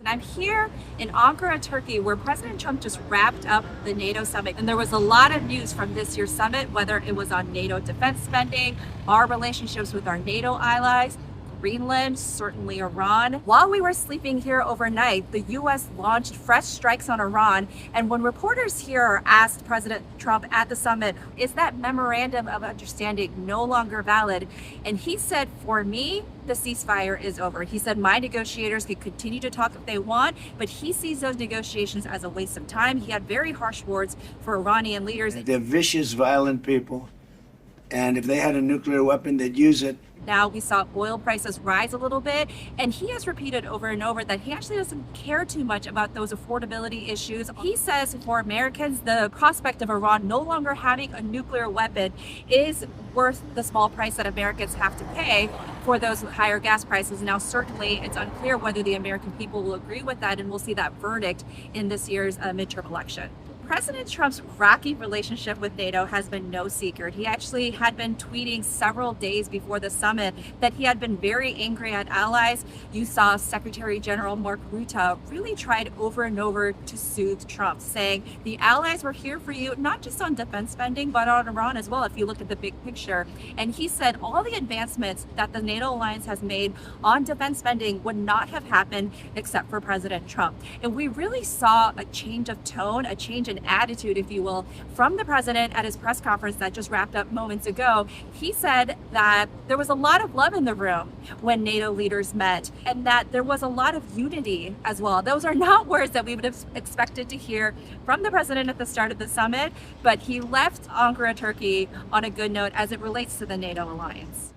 I'm here in Ankara, Turkey, where President Trump just wrapped up the NATO summit. And there was a lot of news from this year's summit, whether it was on NATO defense spending, our relationships with our NATO allies, Greenland, certainly Iran. While we were sleeping here overnight, the U.S. launched fresh strikes on Iran. And when reporters here asked President Trump at the summit, is that memorandum of understanding no longer valid? And he said, for me, the ceasefire is over. He said, my negotiators can continue to talk if they want, but he sees those negotiations as a waste of time. He had very harsh words for Iranian leaders. They're vicious, violent people. And if they had a nuclear weapon, they'd use it. Now we saw oil prices rise a little bit, and he has repeated over and over that he actually doesn't care too much about those affordability issues. He says for Americans, the prospect of Iran no longer having a nuclear weapon is worth the small price that Americans have to pay for those higher gas prices. Now, certainly it's unclear whether the American people will agree with that, and we'll see that verdict in this year's midterm election. President Trump's rocky relationship with NATO has been no secret. He actually had been tweeting several days before the summit that he had been very angry at allies. You saw Secretary General Mark Rutte really tried over and over to soothe Trump, saying the allies were here for you, not just on defense spending, but on Iran as well, if you look at the big picture. And he said all the advancements that the NATO alliance has made on defense spending would not have happened except for President Trump. And we really saw a change of tone, a change in attitude, if you will, from the president at his press conference that just wrapped up moments ago. He said that there was a lot of love in the room when NATO leaders met, and that there was a lot of unity as well. Those are not words that we would have expected to hear from the president at the start of the summit, but he left Ankara, Turkey on a good note as it relates to the NATO alliance.